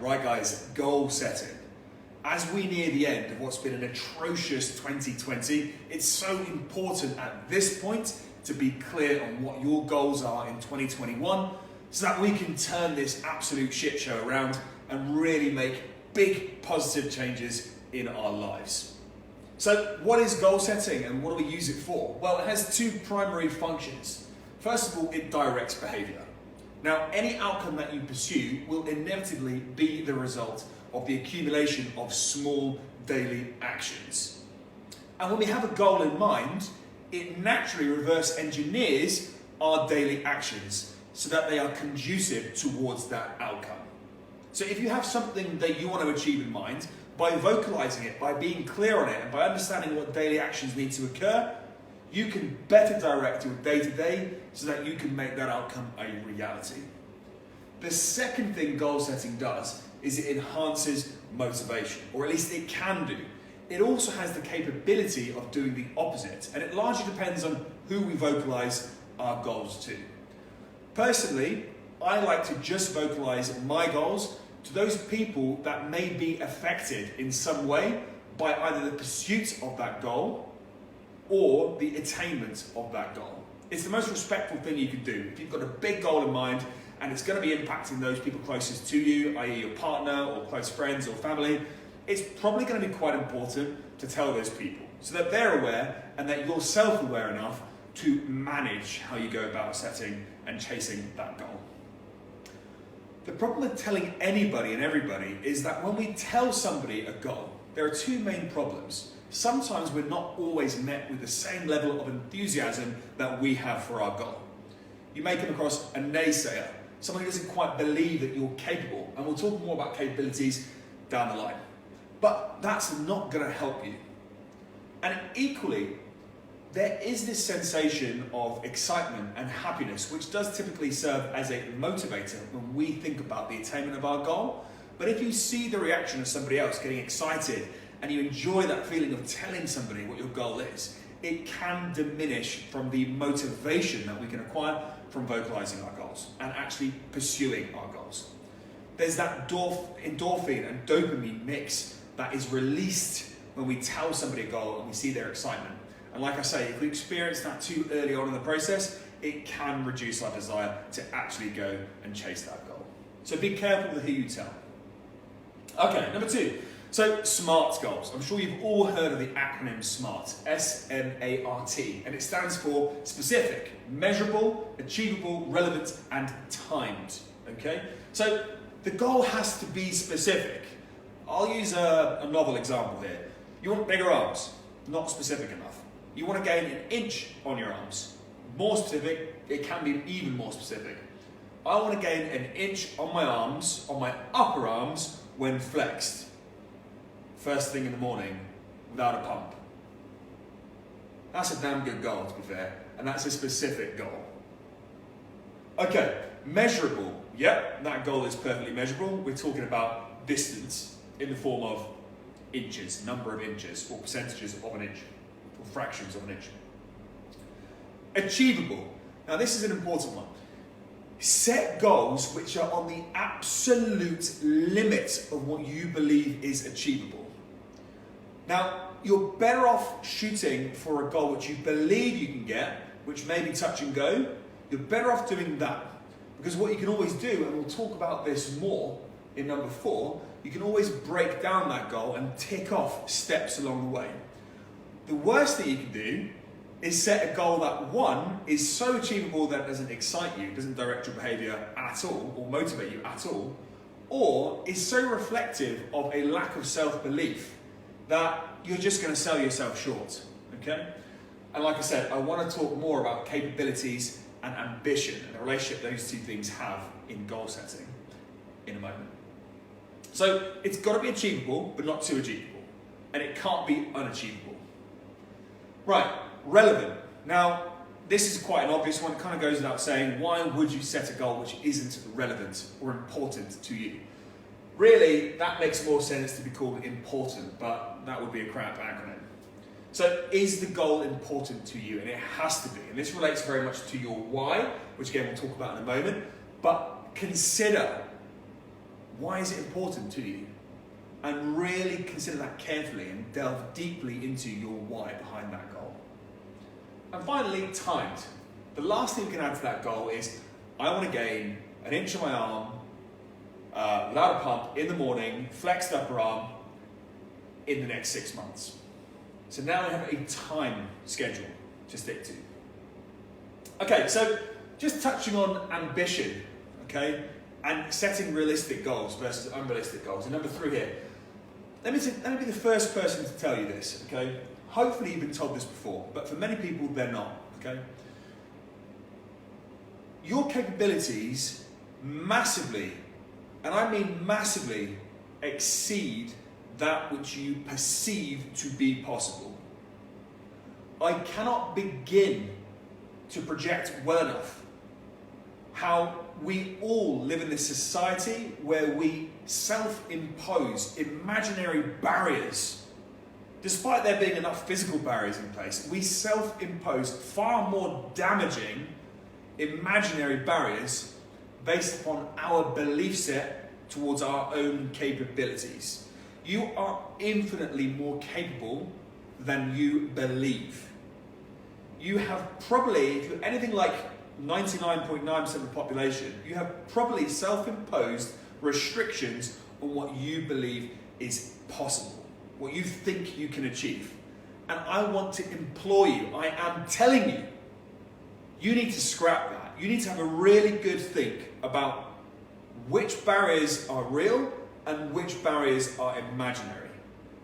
Right guys, goal setting. As we near the end of what's been an atrocious 2020, it's so important at this point to be clear on what your goals are in 2021 so that we can turn this absolute shit show around and really make big positive changes in our lives. So what is goal setting and what do we use it for? Well, it has two primary functions. First of all, it directs behavior. Now, any outcome that you pursue will inevitably be the result of the accumulation of small daily actions. And when we have a goal in mind, it naturally reverse engineers our daily actions so that they are conducive towards that outcome. So if you have something that you want to achieve in mind, by vocalizing it, by being clear on it, and by understanding what daily actions need to occur, you can better direct your day-to-day so that you can make that outcome a reality. The second thing goal setting does is it enhances motivation, or at least it can do. It also has the capability of doing the opposite, and it largely depends on who we vocalize our goals to. Personally, I like to just vocalize my goals to those people that may be affected in some way by either the pursuit of that goal or the attainment of that goal. It's the most respectful thing you can do. If you've got a big goal in mind and it's going to be impacting those people closest to you, i.e. your partner or close friends or family, it's probably going to be quite important to tell those people so that they're aware and that you're self-aware enough to manage how you go about setting and chasing that goal. The problem with telling anybody and everybody is that when we tell somebody a goal, there are two main problems. Sometimes we're not always met with the same level of enthusiasm that we have for our goal. You may come across a naysayer, someone who doesn't quite believe that you're capable, and we'll talk more about capabilities down the line. But that's not going to help you. And equally, there is this sensation of excitement and happiness, which does typically serve as a motivator when we think about the attainment of our goal. But if you see the reaction of somebody else getting excited and you enjoy that feeling of telling somebody what your goal is, it can diminish from the motivation that we can acquire from vocalizing our goals and actually pursuing our goals. There's that endorphin and dopamine mix that is released when we tell somebody a goal and we see their excitement. And like I say, if we experience that too early on in the process, it can reduce our desire to actually go and chase that goal. So be careful with who you tell. Okay, number two. So SMART goals. I'm sure you've all heard of the acronym SMART, S-M-A-R-T, and it stands for specific, measurable, achievable, relevant, and timed. Okay? So the goal has to be specific. I'll use a novel example here. You want bigger arms, not specific enough. You want to gain an inch on your arms. More specific, it can be even more specific. I want to gain an inch on my arms, on my upper arms, when flexed. First thing in the morning, without a pump. That's a damn good goal, to be fair, and that's a specific goal. Okay, measurable. Yep, that goal is perfectly measurable. We're talking about distance in the form of inches, number of inches, or percentages of an inch, or fractions of an inch. Achievable. Now this is an important one. Set goals which are on the absolute limit of what you believe is achievable. Now, you're better off shooting for a goal which you believe you can get, which may be touch and go. You're better off doing that. Because what you can always do, and we'll talk about this more in number 4, you can always break down that goal and tick off steps along the way. The worst thing you can do is set a goal that, one, is so achievable that it doesn't excite you, doesn't direct your behavior at all, or motivate you at all, or is so reflective of a lack of self-belief that you're just going to sell yourself short, okay? And like I said, I want to talk more about capabilities and ambition and the relationship those two things have in goal setting in a moment. So it's got to be achievable, but not too achievable. And it can't be unachievable. Right, relevant. Now, this is quite an obvious one. It kind of goes without saying, why would you set a goal which isn't relevant or important to you? Really, that makes more sense to be called important, but that would be a crap acronym. So is the goal important to you? And it has to be. And this relates very much to your why, which again we'll talk about in a moment. But consider Why is it important to you? And really consider that carefully and delve deeply into your why behind that goal. And finally, timed. The last thing you can add to that goal is, I want to gain an inch on my arm without a pump in the morning, flexed upper arm in the next 6 months. So now we have a time schedule to stick to. Okay, so just touching on ambition, okay, and setting realistic goals versus unrealistic goals. And number 3 here, let me be the first person to tell you this, okay? Hopefully you've been told this before, but for many people they're not, okay? Your capabilities massively, and I mean massively, exceed that which you perceive to be possible. I cannot begin to project well enough how we all live in this society where we self-impose imaginary barriers. Despite there being enough physical barriers in place, we self-impose far more damaging imaginary barriers based upon our belief set towards our own capabilities. You are infinitely more capable than you believe. You have probably, if you're anything like 99.9% of the population, you have probably self-imposed restrictions on what you believe is possible, what you think you can achieve. And I want to implore you, I am telling you, you need to scrap that. You need to have a really good think about which barriers are real and which barriers are imaginary.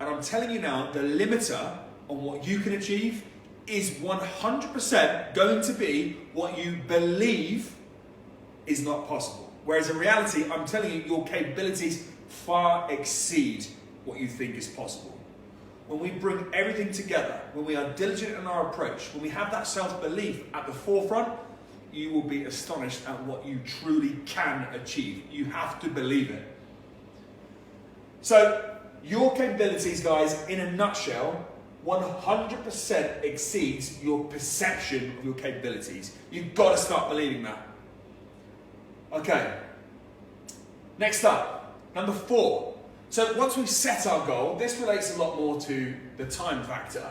And I'm telling you now, the limiter on what you can achieve is 100% going to be what you believe is not possible. Whereas in reality, I'm telling you, your capabilities far exceed what you think is possible. When we bring everything together, when we are diligent in our approach, when we have that self-belief at the forefront, you will be astonished at what you truly can achieve. You have to believe it. So, your capabilities, guys, in a nutshell, 100% exceeds your perception of your capabilities. You've got to start believing that. Okay. Next up, number 4. So once we've set our goal, this relates a lot more to the time factor.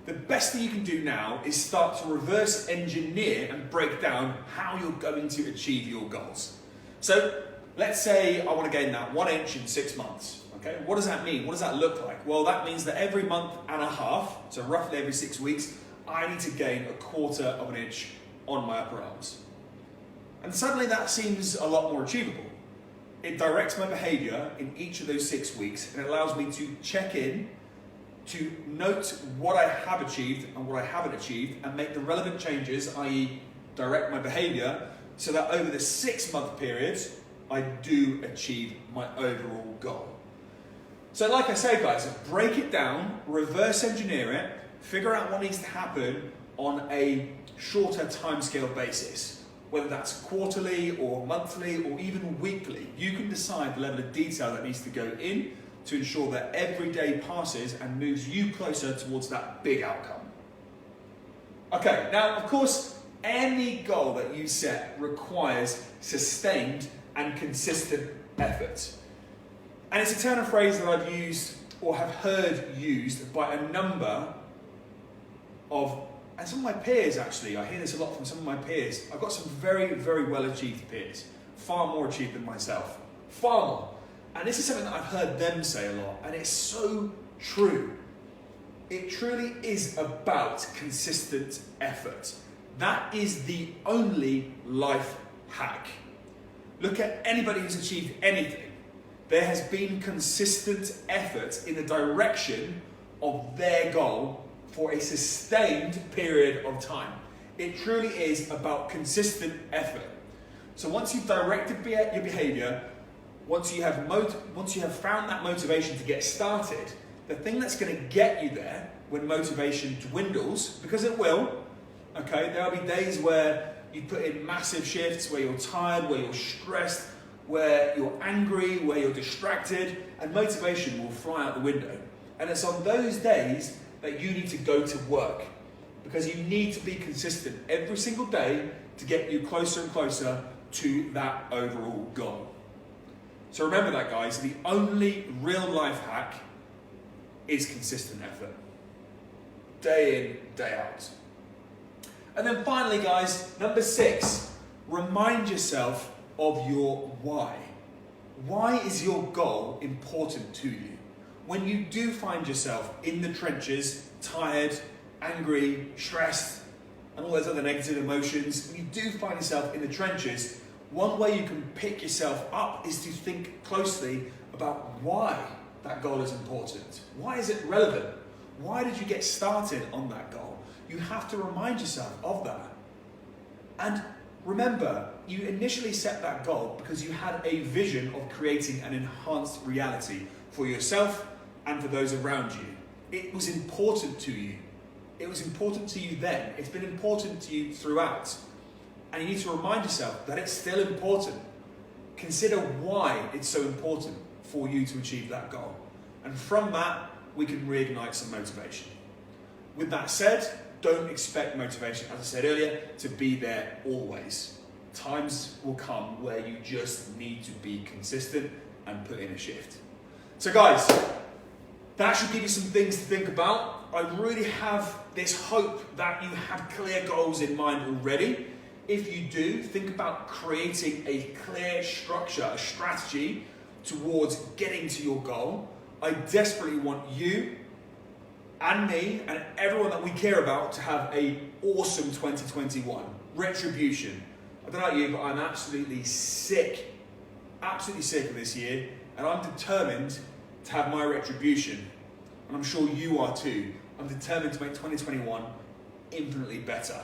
The best thing you can do now is start to reverse engineer and break down how you're going to achieve your goals. So let's say I want to gain that 1 inch in 6 months. Okay, what does that mean? What does that look like? Well, that means that every month and a half, so roughly every 6 weeks, I need to gain 1/4 of an inch on my upper arms. And suddenly that seems a lot more achievable. It directs my behavior in each of those 6 weeks and it allows me to check in, to note what I have achieved and what I haven't achieved and make the relevant changes, i.e. direct my behavior, so that over the 6-month period, I do achieve my overall goal. So like I say, guys, break it down, reverse engineer it, figure out what needs to happen on a shorter timescale basis. Whether that's quarterly or monthly or even weekly, you can decide the level of detail that needs to go in to ensure that every day passes and moves you closer towards that big outcome. Okay, now of course, any goal that you set requires sustained and consistent effort. And it's a turn of phrase that I've used or have heard used by a number of, and some of my peers actually, I hear this a lot from some of my peers. I've got some very, very well achieved peers, far more achieved than myself, far more. And this is something that I've heard them say a lot, and it's so true. It truly is about consistent effort. That is the only life hack. Look at anybody who's achieved anything. There has been consistent effort in the direction of their goal for a sustained period of time. It truly is about consistent effort. So once you've directed your behavior, once you have found that motivation to get started, the thing that's going to get you there when motivation dwindles, because it will, okay, there'll be days where you put in massive shifts, where you're tired, where you're stressed, where you're angry, where you're distracted, and motivation will fly out the window. And it's on those days that you need to go to work, because you need to be consistent every single day to get you closer and closer to that overall goal. So remember that, guys, the only real life hack is consistent effort. Day in, day out. And then finally, guys, number 6, remind yourself of your why. Why is your goal important to you? When you do find yourself in the trenches, tired, angry, stressed, and all those other negative emotions, when you do find yourself in the trenches, one way you can pick yourself up is to think closely about why that goal is important. Why is it relevant? Why did you get started on that goal? You have to remind yourself of that. And remember, you initially set that goal because you had a vision of creating an enhanced reality for yourself and for those around you. It was important to you. It was important to you then. It's been important to you throughout. And you need to remind yourself that it's still important. Consider why it's so important for you to achieve that goal. And from that, we can reignite some motivation. With that said, don't expect motivation, as I said earlier, to be there always. Times will come where you just need to be consistent and put in a shift. So guys, that should give you some things to think about. I really have this hope that you have clear goals in mind already. If you do, think about creating a clear structure, a strategy towards getting to your goal. I desperately want you and me and everyone that we care about to have an awesome 2021. Retribution. I don't know about you, but I'm absolutely sick of this year, and I'm determined to have my retribution. And I'm sure you are too. I'm determined to make 2021 infinitely better.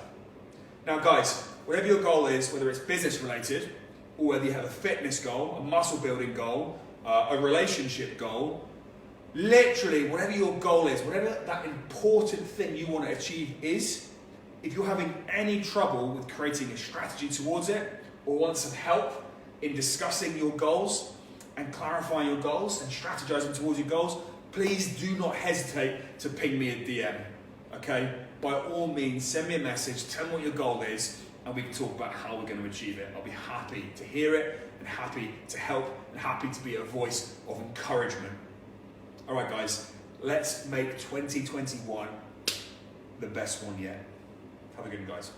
Now guys, whatever your goal is, whether it's business related, or whether you have a fitness goal, a muscle building goal, a relationship goal, literally whatever your goal is, whatever that important thing you want to achieve is, if you're having any trouble with creating a strategy towards it, or want some help in discussing your goals and clarifying your goals and strategizing towards your goals, please do not hesitate to ping me a DM, okay? By all means, send me a message, tell me what your goal is, and we can talk about how we're going to achieve it. I'll be happy to hear it, and happy to help, and happy to be a voice of encouragement. All right, guys, let's make 2021 the best one yet. Have a good one, guys.